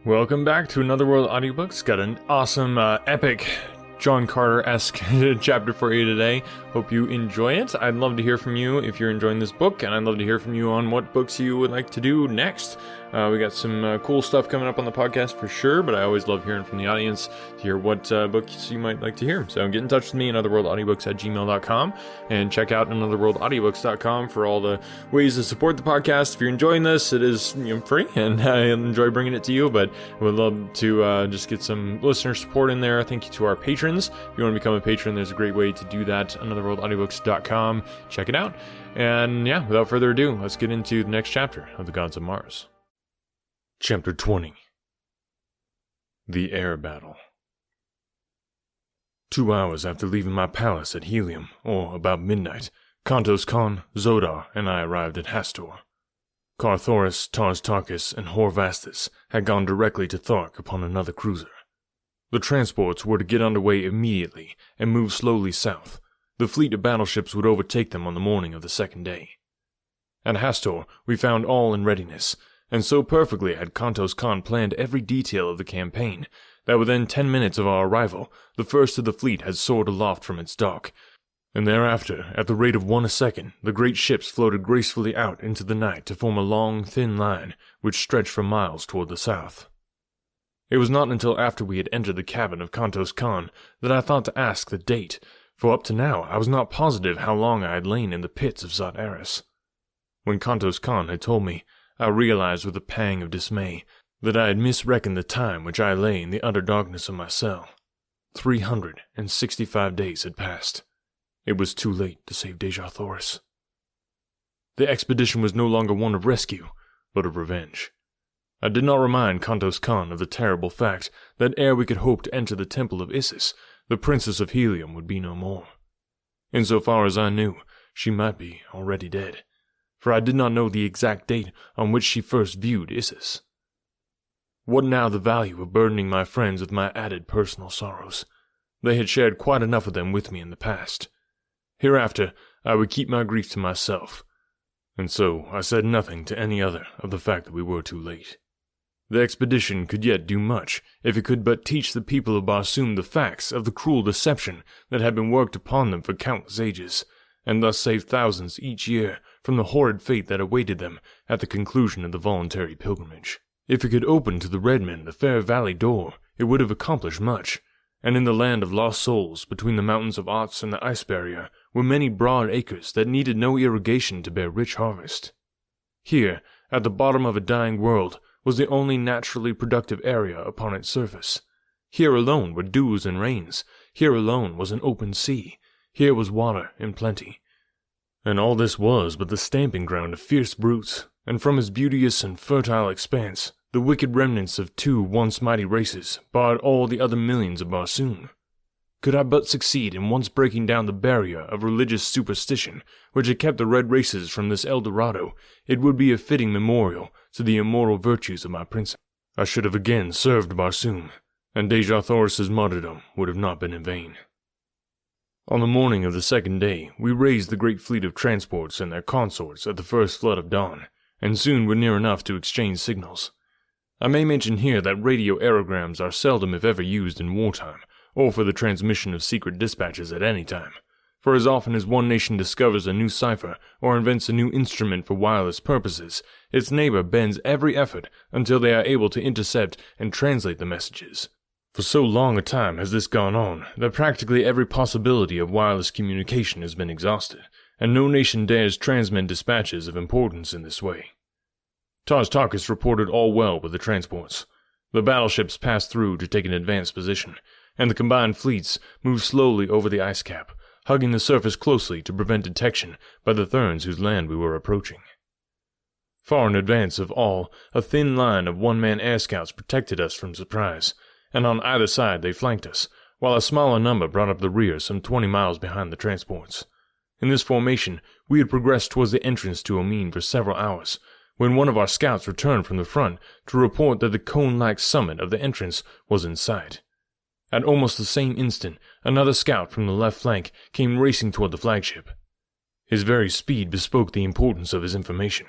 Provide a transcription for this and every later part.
Welcome back to Another World Audiobooks. Got an awesome, epic John Carter-esque chapter for you today. Hope you enjoy it. I'd love to hear from you if you're enjoying this book, and I'd love to hear from you on what books you would like to do next. We got some cool stuff coming up on the podcast for sure, but I always love hearing from the audience to hear what books you might like to hear. So get in touch with me, anotherworldaudiobooks@gmail.com, and check out anotherworldaudiobooks.com for all the ways to support the podcast. If you're enjoying this, it is free, and I enjoy bringing it to you, but I would love to just get some listener support in there. Thank you to our patrons. If you want to become a patron, there's a great way to do that, anotherworldaudiobooks.com. Check it out. And yeah, without further ado, let's get into the next chapter of The Gods of Mars. Chapter 20. The Air Battle. 2 hours after leaving my palace at Helium, or about midnight, Kantos Khan, Zodar, and I arrived at Hastor. Carthoris, Tars Tarkas, and Horvastus had gone directly to Thark upon another cruiser. The transports were to get underway immediately and move slowly south. The fleet of battleships would overtake them on the morning of the second day. At Hastor, we found all in readiness, and so perfectly had Kantos Khan planned every detail of the campaign, that within 10 minutes of our arrival, the first of the fleet had soared aloft from its dock, and thereafter, at the rate of 1 a second, the great ships floated gracefully out into the night to form a long, thin line which stretched for miles toward the south. It was not until after we had entered the cabin of Kantos Khan that I thought to ask the date, for up to now I was not positive how long I had lain in the pits of Zot Eris. When Kantos Khan had told me, I realized with a pang of dismay that I had misreckoned the time which I lay in the utter darkness of my cell. 365 days had passed. It was too late to save Deja Thoris. The expedition was no longer one of rescue, but of revenge. I did not remind Kantos Khan of the terrible fact that ere we could hope to enter the temple of Isis, the Princess of Helium would be no more. Insofar as I knew, she might be already dead, for I did not know the exact date on which she first viewed Isis. What now the value of burdening my friends with my added personal sorrows? They had shared quite enough of them with me in the past. Hereafter, I would keep my grief to myself, and so I said nothing to any other of the fact that we were too late. The expedition could yet do much, if it could but teach the people of Barsoom the facts of the cruel deception that had been worked upon them for countless ages, and thus save thousands each year from the horrid fate that awaited them at the conclusion of the voluntary pilgrimage. If it could open to the Redmen the fair valley door, it would have accomplished much, and in the land of lost souls, between the mountains of Ots and the ice barrier, were many broad acres that needed no irrigation to bear rich harvest. Here, at the bottom of a dying world, was the only naturally productive area upon its surface. Here alone were dews and rains. Here alone was an open sea. Here was water in plenty. And all this was but the stamping ground of fierce brutes, and from its beauteous and fertile expanse, the wicked remnants of 2 once mighty races barred all the other millions of Barsoom. Could I but succeed in once breaking down the barrier of religious superstition which had kept the red races from this El Dorado, it would be a fitting memorial to the immortal virtues of my princess. I should have again served Barsoom, and Deja Thoris's martyrdom would have not been in vain. On the morning of the second day, we raised the great fleet of transports and their consorts at the first flood of dawn, and soon were near enough to exchange signals. I may mention here that radio aerograms are seldom if ever used in wartime, or for the transmission of secret dispatches at any time, for as often as one nation discovers a new cipher or invents a new instrument for wireless purposes, its neighbor bends every effort until they are able to intercept and translate the messages. For so long a time has this gone on that practically every possibility of wireless communication has been exhausted, and no nation dares transmit dispatches of importance in this way. Tars Tarkas reported all well with the transports. The battleships passed through to take an advanced position, and the combined fleets moved slowly over the ice cap, hugging the surface closely to prevent detection by the Therns whose land we were approaching. Far in advance of all, a thin line of one-man air scouts protected us from surprise, and on either side they flanked us, while a smaller number brought up the rear some 20 miles behind the transports. In this formation, we had progressed towards the entrance to Omin for several hours, when one of our scouts returned from the front to report that the cone-like summit of the entrance was in sight. At almost the same instant, another scout from the left flank came racing toward the flagship. His very speed bespoke the importance of his information.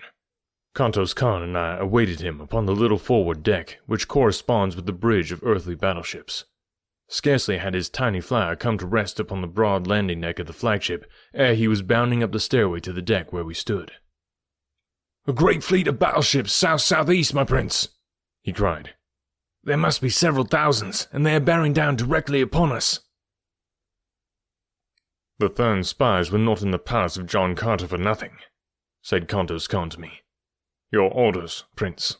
Kantos Khan and I awaited him upon the little forward deck which corresponds with the bridge of earthly battleships. Scarcely had his tiny flyer come to rest upon the broad landing deck of the flagship ere he was bounding up the stairway to the deck where we stood. "A great fleet of battleships south-southeast, my prince," he cried. "There must be several thousands, and they are bearing down directly upon us." "The Thurn spies were not in the palace of John Carter for nothing," said Kantos Khan to me. "Your orders, Prince."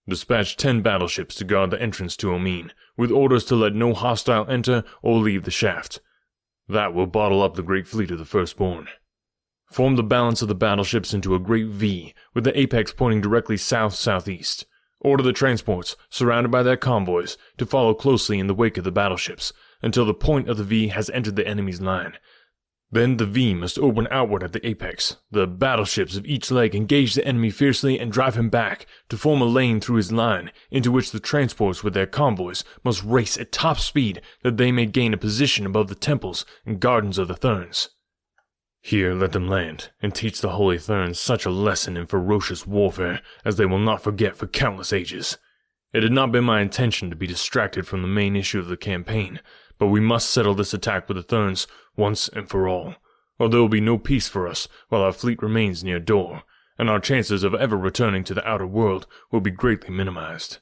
"Dispatch 10 battleships to guard the entrance to Omin, with orders to let no hostile enter or leave the shaft. That will bottle up the great fleet of the Firstborn. Form the balance of the battleships into a great V, with the apex pointing directly south-southeast. Order the transports, surrounded by their convoys, to follow closely in the wake of the battleships, until the point of the V has entered the enemy's line. Then the V must open outward at the apex. The battleships of each leg engage the enemy fiercely and drive him back, to form a lane through his line, into which the transports with their convoys must race at top speed that they may gain a position above the temples and gardens of the Thurns. Here let them land, and teach the Holy Thurns such a lesson in ferocious warfare as they will not forget for countless ages. It had not been my intention to be distracted from the main issue of the campaign, but we must settle this attack with the Thurns once and for all, or there will be no peace for us while our fleet remains near Dor, and our chances of ever returning to the outer world will be greatly minimized."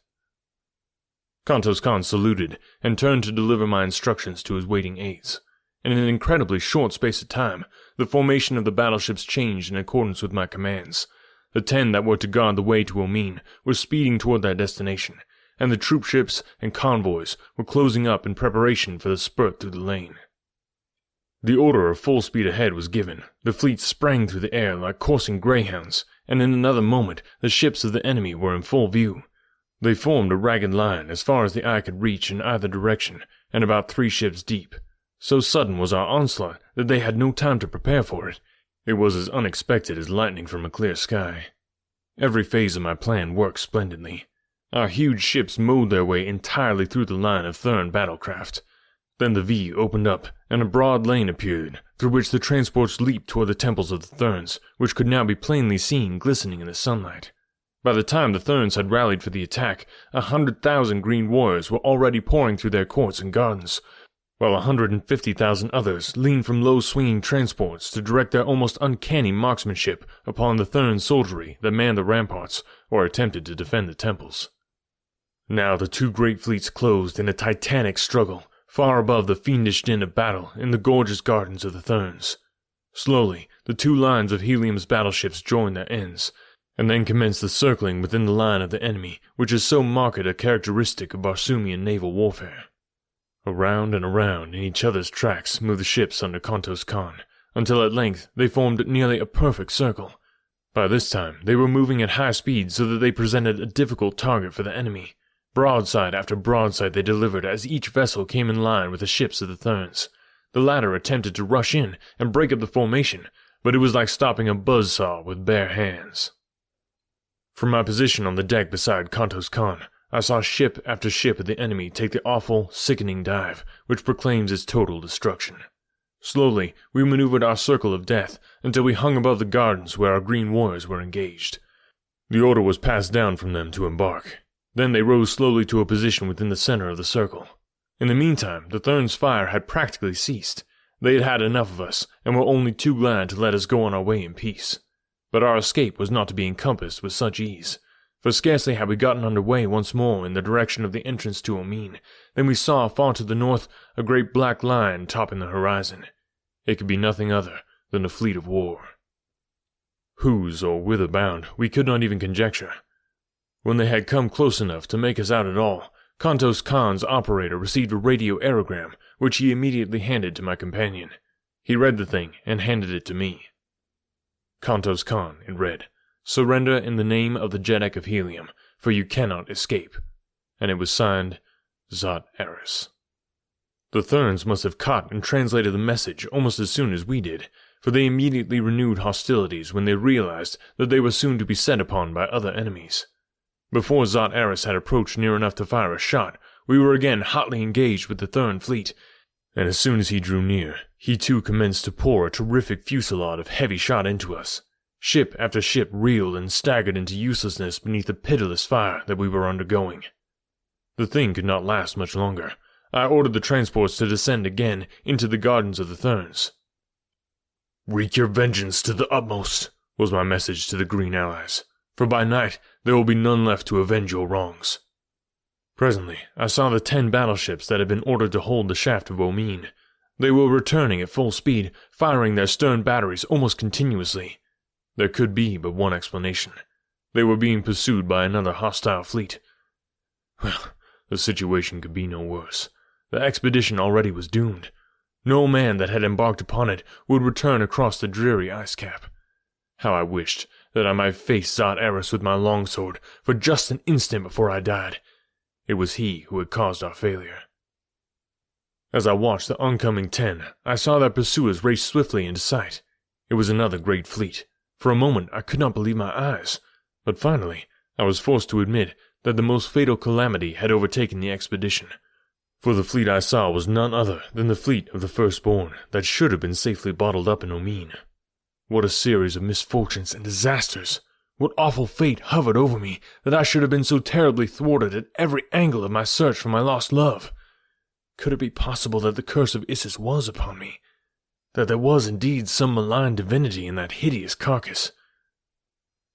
Kantos Khan saluted and turned to deliver my instructions to his waiting aides. In an incredibly short space of time, the formation of the battleships changed in accordance with my commands. The 10 that were to guard the way to Omin were speeding toward their destination, and the troop ships and convoys were closing up in preparation for the spurt through the lane. The order of full speed ahead was given. The fleet sprang through the air like coursing greyhounds, and in another moment the ships of the enemy were in full view. They formed a ragged line as far as the eye could reach in either direction, and about 3 ships deep. So sudden was our onslaught that they had no time to prepare for it. It was as unexpected as lightning from a clear sky. Every phase of my plan worked splendidly. Our huge ships mowed their way entirely through the line of Thurn battlecraft. Then the V opened up, and a broad lane appeared, through which the transports leaped toward the temples of the Thurns, which could now be plainly seen glistening in the sunlight. By the time the Thurns had rallied for the attack, 100,000 green warriors were already pouring through their courts and gardens, while 150,000 others leaned from low swinging transports to direct their almost uncanny marksmanship upon the Thurn soldiery that manned the ramparts or attempted to defend the temples. Now the 2 great fleets closed in a titanic struggle, far above the fiendish din of battle in the gorgeous gardens of the Thurns. Slowly, the 2 lines of Helium's battleships joined their ends, and then commenced the circling within the line of the enemy, which is so marked a characteristic of Barsoomian naval warfare. Around and around in each other's tracks moved the ships under Kantos Khan, until at length they formed nearly a perfect circle. By this time they were moving at high speed so that they presented a difficult target for the enemy. Broadside after broadside they delivered as each vessel came in line with the ships of the Thurns. The latter attempted to rush in and break up the formation, but it was like stopping a buzzsaw with bare hands. From my position on the deck beside Kantos Khan, I saw ship after ship of the enemy take the awful, sickening dive, which proclaims its total destruction. Slowly, we maneuvered our circle of death until we hung above the gardens where our green warriors were engaged. The order was passed down from them to embark. Then they rose slowly to a position within the center of the circle. In the meantime, the Thurns' fire had practically ceased. They had had enough of us, and were only too glad to let us go on our way in peace. But our escape was not to be encompassed with such ease. For scarcely had we gotten under way once more in the direction of the entrance to Omin, than we saw far to the north a great black line topping the horizon. It could be nothing other than a fleet of war. Whose or whither bound, we could not even conjecture. When they had come close enough to make us out at all, Kantos Khan's operator received a radio aerogram, which he immediately handed to my companion. He read the thing and handed it to me. Kantos Khan, it read, "Surrender in the name of the Jeddak of Helium, for you cannot escape." And it was signed, Zot Eris. The Thurns must have caught and translated the message almost as soon as we did, for they immediately renewed hostilities when they realized that they were soon to be set upon by other enemies. Before Zot Eris had approached near enough to fire a shot, we were again hotly engaged with the Thurn fleet, and as soon as he drew near, he too commenced to pour a terrific fusillade of heavy shot into us. Ship after ship reeled and staggered into uselessness beneath the pitiless fire that we were undergoing. The thing could not last much longer. I ordered the transports to descend again into the Gardens of the Therns. "Wreak your vengeance to the utmost," was my message to the Green Allies, "for by night there will be none left to avenge your wrongs." Presently, I saw the 10 battleships that had been ordered to hold the shaft of Omine. They were returning at full speed, firing their stern batteries almost continuously. There could be but one explanation. They were being pursued by another hostile fleet. Well, the situation could be no worse. The expedition already was doomed. No man that had embarked upon it would return across the dreary ice cap. How I wished that I might face Zot Eris with my longsword for just an instant before I died. It was he who had caused our failure. As I watched the oncoming 10, I saw their pursuers race swiftly into sight. It was another great fleet. For a moment I could not believe my eyes, but finally I was forced to admit that the most fatal calamity had overtaken the expedition. For the fleet I saw was none other than the fleet of the Firstborn that should have been safely bottled up in Omine. What a series of misfortunes and disasters! What awful fate hovered over me that I should have been so terribly thwarted at every angle of my search for my lost love? Could it be possible that the curse of Isis was upon me? That there was indeed some malign divinity in that hideous carcass?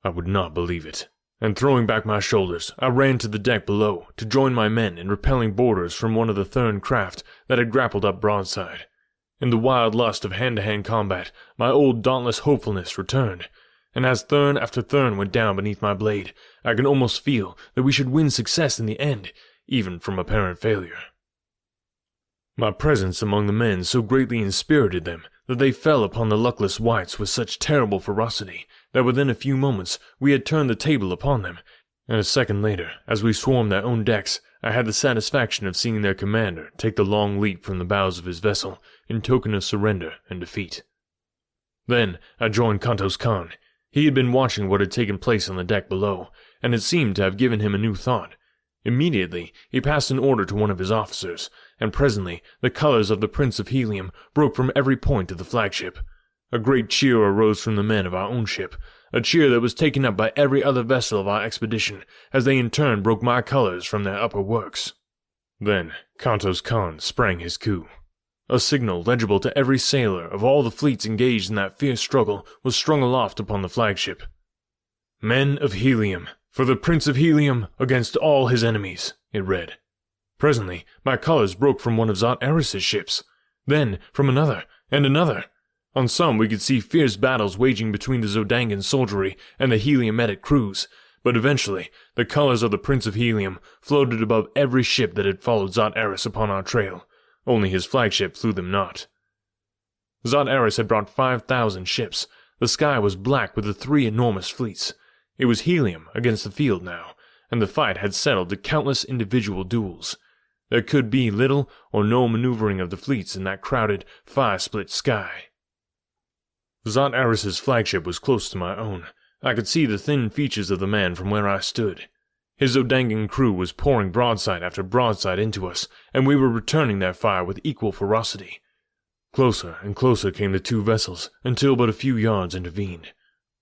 I would not believe it, and throwing back my shoulders, I ran to the deck below to join my men in repelling boarders from one of the Thern craft that had grappled up broadside. In the wild lust of hand-to-hand combat, my old dauntless hopefulness returned, and as Thern after Thern went down beneath my blade, I could almost feel that we should win success in the end, even from apparent failure. My presence among the men so greatly inspirited them that they fell upon the luckless wights with such terrible ferocity that within a few moments we had turned the table upon them, and a second later, as we swarmed their own decks, I had the satisfaction of seeing their commander take the long leap from the bows of his vessel in token of surrender and defeat. Then I joined Kantos Khan. He had been watching what had taken place on the deck below, and it seemed to have given him a new thought. Immediately, he passed an order to one of his officers, and presently the colors of the Prince of Helium broke from every point of the flagship. A great cheer arose from the men of our own ship, a cheer that was taken up by every other vessel of our expedition, as they in turn broke my colors from their upper works. Then Kantos Khan sprang his coup. A signal legible to every sailor of all the fleets engaged in that fierce struggle was strung aloft upon the flagship. "Men of Helium, for the Prince of Helium against all his enemies," it read. Presently, my colors broke from one of Zot Eris's ships, then from another and another. On some we could see fierce battles waging between the Zodangan soldiery and the Heliumetic crews, but eventually the colors of the Prince of Helium floated above every ship that had followed Zot Eris upon our trail. Only his flagship flew them not. Zot Eris had brought 5,000 ships. The sky was black with the 3 enormous fleets. It was Helium against the field now, and the fight had settled to countless individual duels. There could be little or no maneuvering of the fleets in that crowded, fire-split sky. Zot Eris's flagship was close to my own. I could see the thin features of the man from where I stood. His Zodangan crew was pouring broadside after broadside into us, and we were returning their fire with equal ferocity. Closer and closer came the 2 vessels, until but a few yards intervened.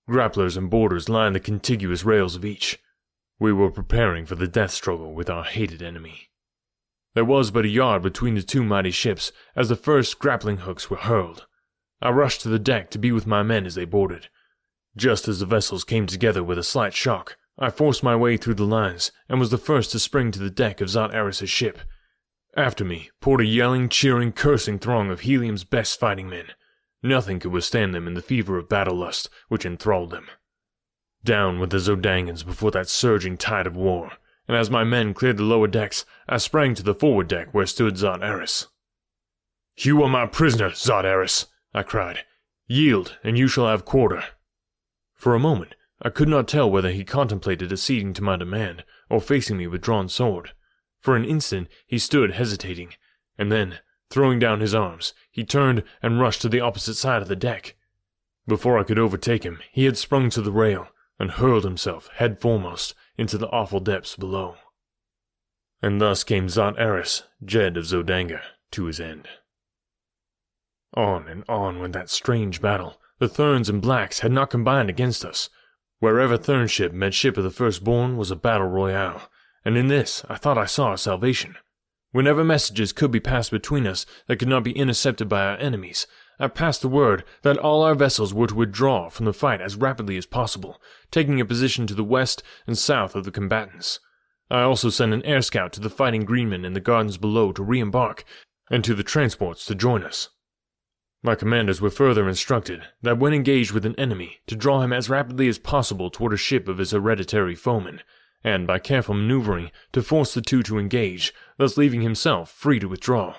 Grapplers and boarders lined the contiguous rails of each. We were preparing for the death struggle with our hated enemy. There was but a yard between the 2 mighty ships as the first grappling hooks were hurled. I rushed to the deck to be with my men as they boarded. Just as the vessels came together with a slight shock, I forced my way through the lines and was the first to spring to the deck of Zot Eris's ship. After me poured a yelling, cheering, cursing throng of Helium's best fighting men. Nothing could withstand them in the fever of battle lust which enthralled them. Down with the Zodangans before that surging tide of war, and as my men cleared the lower decks, I sprang to the forward deck where stood Zot Eris. "You are my prisoner, Zot Eris," I cried. "Yield, and you shall have quarter." For a moment, I could not tell whether he contemplated acceding to my demand, or facing me with drawn sword. For an instant he stood hesitating, and then, throwing down his arms, he turned and rushed to the opposite side of the deck. Before I could overtake him, he had sprung to the rail, and hurled himself, head foremost, into the awful depths below. And thus came Zot Eris, Jed of Zodanga, to his end. On and on went that strange battle, The Therns and Blacks had not combined against us. Wherever Thern ship met ship of the Firstborn was a battle royale, and in this I thought I saw our salvation. Whenever messages could be passed between us that could not be intercepted by our enemies, I passed the word that all our vessels were to withdraw from the fight as rapidly as possible, taking a position to the west and south of the combatants. I also sent an air scout to the fighting Greenmen in the gardens below to re-embark, and to the transports to join us. My commanders were further instructed that when engaged with an enemy, to draw him as rapidly as possible toward a ship of his hereditary foeman, and by careful maneuvering to force the two to engage, thus leaving himself free to withdraw.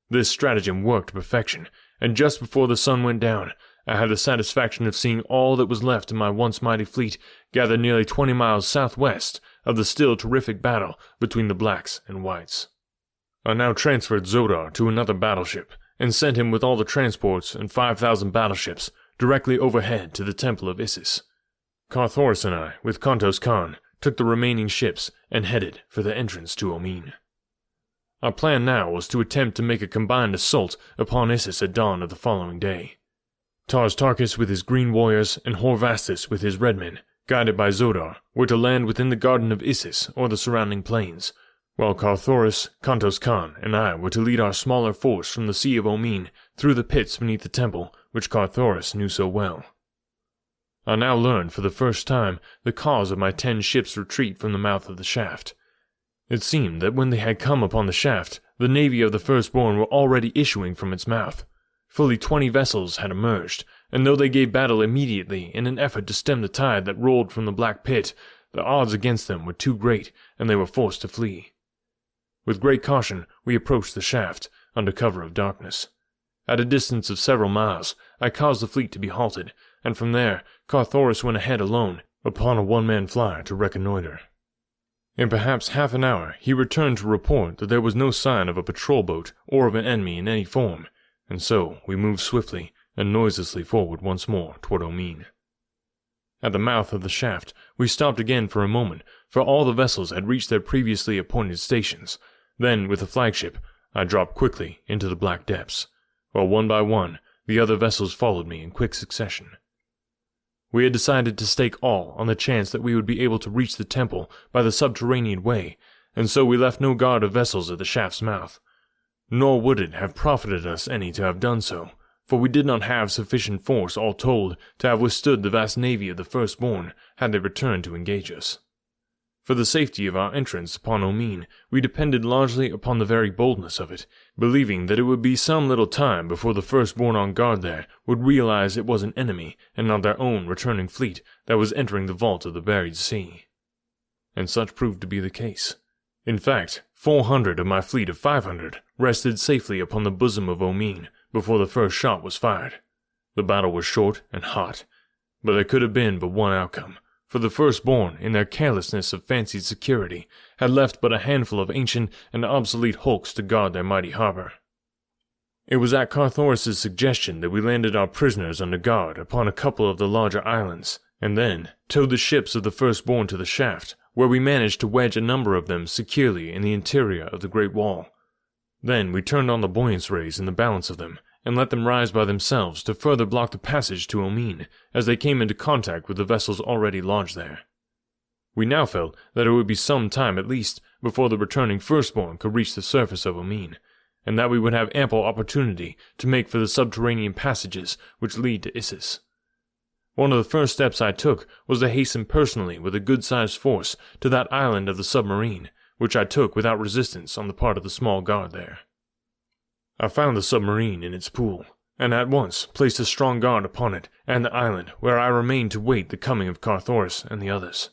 This stratagem worked to perfection, and just before the sun went down, I had the satisfaction of seeing all that was left of my once mighty fleet gathered nearly 20 miles southwest of the still terrific battle between the Blacks and Whites. I now transferred Zodar to another battleship, and sent him with all the transports and 5,000 battleships directly overhead to the Temple of Isis. Carthoris and I, with Kantos Khan, took the remaining ships and headed for the entrance to Omin. Our plan now was to attempt to make a combined assault upon Isis at dawn of the following day. Tars Tarkas with his green warriors and Horvastus with his red men, guided by Zodar, were to land within the garden of Isis or the surrounding plains, while Carthoris, Kantos Khan, and I were to lead our smaller force from the Sea of Omin through the pits beneath the temple which Carthoris knew so well. I now learned for the first time the cause of my 10 ships' retreat from the mouth of the shaft. It seemed that when they had come upon the shaft, the navy of the Firstborn were already issuing from its mouth. Fully 20 vessels had emerged, and though they gave battle immediately in an effort to stem the tide that rolled from the black pit, the odds against them were too great, and they were forced to flee. With great caution, we approached the shaft, under cover of darkness. At a distance of several miles, I caused the fleet to be halted, and from there, Carthoris went ahead alone, upon a one-man flyer to reconnoiter. In perhaps half an hour, he returned to report that there was no sign of a patrol boat or of an enemy in any form, and so we moved swiftly and noiselessly forward once more toward Omin. At the mouth of the shaft, we stopped again for a moment, for all the vessels had reached their previously appointed stations. Then, with the flagship, I dropped quickly into the black depths, while one by one, the other vessels followed me in quick succession. We had decided to stake all on the chance that we would be able to reach the temple by the subterranean way, and so we left no guard of vessels at the shaft's mouth. Nor would it have profited us any to have done so, for we did not have sufficient force all told to have withstood the vast navy of the Firstborn had they returned to engage us. For the safety of our entrance upon Omin, we depended largely upon the very boldness of it, believing that it would be some little time before the Firstborn on guard there would realize it was an enemy and not their own returning fleet that was entering the vault of the buried sea. And such proved to be the case. In fact, 400 of my fleet of 500 rested safely upon the bosom of Omin before the first shot was fired. The battle was short and hot, but there could have been but one outcome. For the Firstborn, in their carelessness of fancied security, had left but a handful of ancient and obsolete hulks to guard their mighty harbor. It was at Carthoris' suggestion that we landed our prisoners under guard upon a couple of the larger islands, and then towed the ships of the Firstborn to the shaft, where we managed to wedge a number of them securely in the interior of the Great Wall. Then we turned on the buoyance rays in the balance of them, and let them rise by themselves to further block the passage to Omin as they came into contact with the vessels already lodged there. We now felt that it would be some time at least before the returning Firstborn could reach the surface of Omin, and that we would have ample opportunity to make for the subterranean passages which lead to Isis. One of the first steps I took was to hasten personally with a good-sized force to that island of the submarine, which I took without resistance on the part of the small guard there. I found the submarine in its pool, and at once placed a strong guard upon it and the island, where I remained to wait the coming of Carthoris and the others.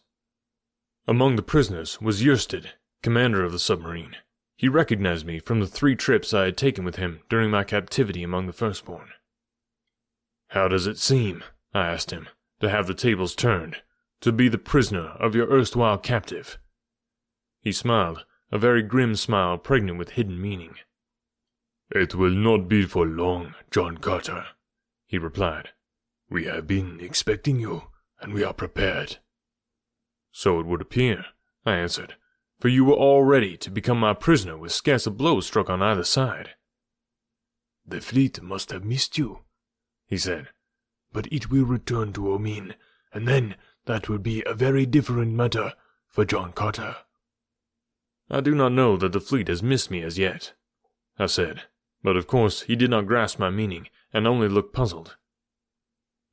Among the prisoners was Yersted, commander of the submarine. He recognized me from the 3 trips I had taken with him during my captivity among the Firstborn. "How does it seem," I asked him, "to have the tables turned, to be the prisoner of your erstwhile captive?" He smiled, a very grim smile pregnant with hidden meaning. "It will not be for long, John Carter," he replied. "We have been expecting you, and we are prepared." "So it would appear," I answered, "for you were all ready to become my prisoner with scarce a blow struck on either side." "The fleet must have missed you," he said. but it will return to Omin, and then that will be a very different matter for John Carter." "I do not know that the fleet has missed me as yet," I said, but of course he did not grasp my meaning, and only looked puzzled.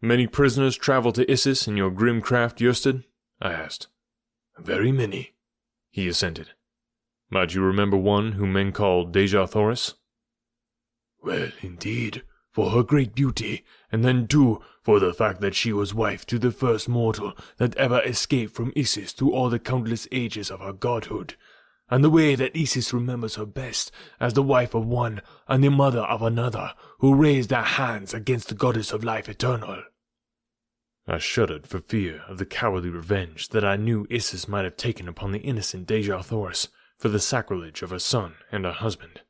"Many prisoners travel to Issus in your grim craft, Jörsted?" I asked. "Very many," he assented. "Might you remember one whom men called Dejah Thoris?" "Well, indeed, for her great beauty, and then too for the fact that she was wife to the first mortal that ever escaped from Issus through all the countless ages of her godhood, and the way that Issus remembers her best as the wife of one and the mother of another who raised their hands against the goddess of life eternal." I shuddered for fear of the cowardly revenge that I knew Issus might have taken upon the innocent Dejah Thoris for the sacrilege of her son and her husband.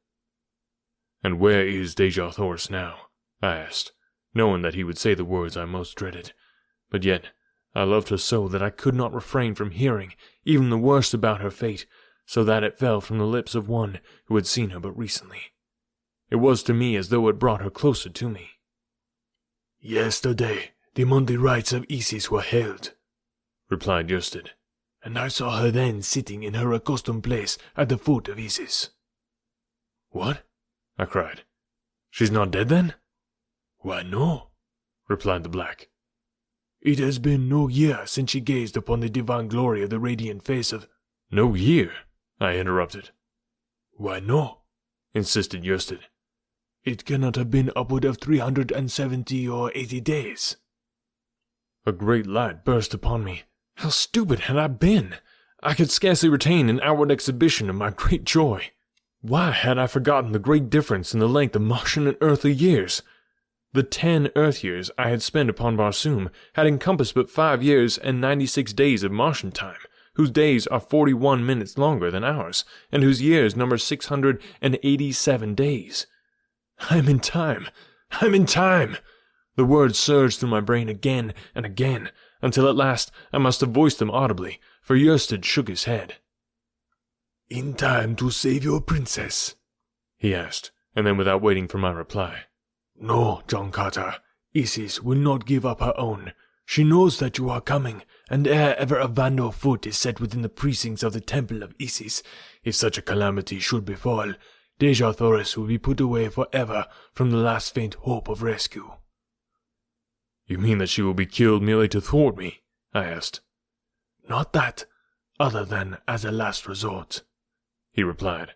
"And where is Dejah Thoris now?" I asked, knowing that he would say the words I most dreaded. But yet, I loved her so that I could not refrain from hearing even the worst about her fate, so that it fell from the lips of one who had seen her but recently. It was to me as though it brought her closer to me. "Yesterday, the monthly rites of Isis were held," replied Jörsted, "and I saw her then sitting in her accustomed place at the foot of Isis." "What?" I cried. "She's not dead then?" "Why, no," replied the black. "It has been no year since she gazed upon the divine glory of the radiant face of—" "No year?" I interrupted. "Why, no," insisted Jörsted. "It cannot have been upward of 370 or 80 days. A great light burst upon me. How stupid had I been! I could scarcely retain an outward exhibition of my great joy. Why had I forgotten the great difference in the length of Martian and earthly years? The 10 Earth years I had spent upon Barsoom had encompassed but 5 years and 96 days of Martian time, whose days are 41 minutes longer than ours, and whose years number 687 days. I'm in time! I'm in time! The words surged through my brain again and again, until at last I must have voiced them audibly, for Jörsted shook his head. "In time to save your princess?" he asked, and then without waiting for my reply. "No, John Carter, Isis will not give up her own. She knows that you are coming, and ere ever a Vandal foot is set within the precincts of the temple of Isis, if such a calamity should befall, Dejah Thoris will be put away forever from the last faint hope of rescue." "You mean that she will be killed merely to thwart me?" I asked. "Not that, other than as a last resort," he replied.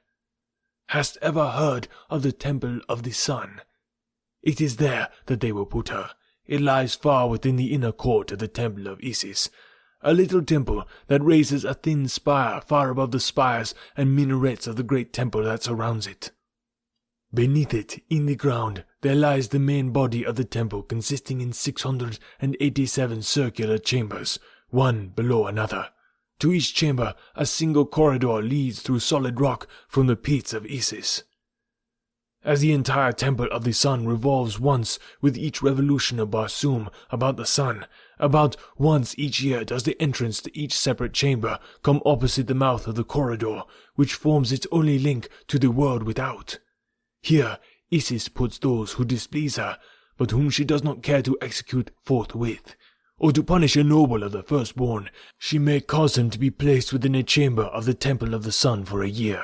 "Hast ever heard of the Temple of the Sun? It is there that they will put her. It lies far within the inner court of the Temple of Isis, a little temple that raises a thin spire far above the spires and minarets of the great temple that surrounds it. Beneath it, in the ground, there lies the main body of the temple, consisting in 687 circular chambers, one below another. To each chamber a single corridor leads through solid rock from the pits of Isis. As the entire Temple of the Sun revolves once with each revolution of Barsoom about the sun, about once each year does the entrance to each separate chamber come opposite the mouth of the corridor, which forms its only link to the world without. Here Isis puts those who displease her, but whom she does not care to execute forthwith, or to punish a noble of the firstborn. She may cause him to be placed within a chamber of the Temple of the Sun for a year.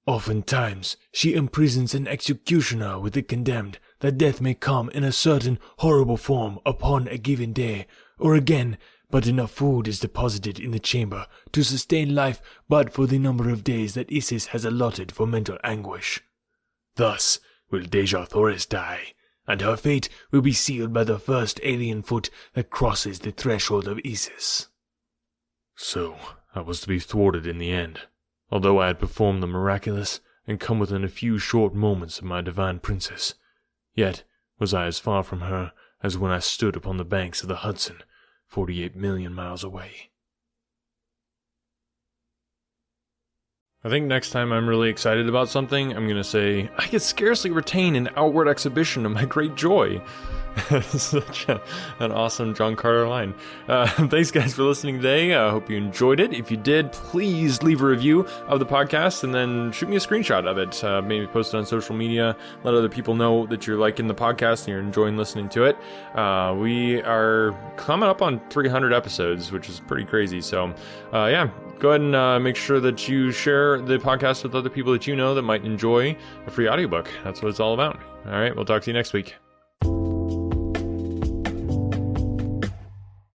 Oftentimes she imprisons an executioner with the condemned, that death may come in a certain horrible form upon a given day, or again, but enough food is deposited in the chamber to sustain life but for the number of days that Isis has allotted for mental anguish. Thus will Dejah Thoris die, and her fate will be sealed by the first alien foot that crosses the threshold of Isis." So I was to be thwarted in the end, although I had performed the miraculous and come within a few short moments of my divine princess. Yet was I as far from her as when I stood upon the banks of the Hudson, 48 million miles away. I think next time I'm really excited about something, I'm going to say, I could scarcely retain an outward exhibition of my great joy. Such an awesome John Carter line. Thanks, guys, for listening today. I hope you enjoyed it. If you did, please leave a review of the podcast and then shoot me a screenshot of it. Maybe post it on social media. Let other people know that you're liking the podcast and you're enjoying listening to it. We are coming up on 300 episodes, which is pretty crazy. So, yeah, go ahead and make sure that you share the podcast with other people that you know that might enjoy a free audiobook. That's what it's all about. All right, we'll talk to you next week.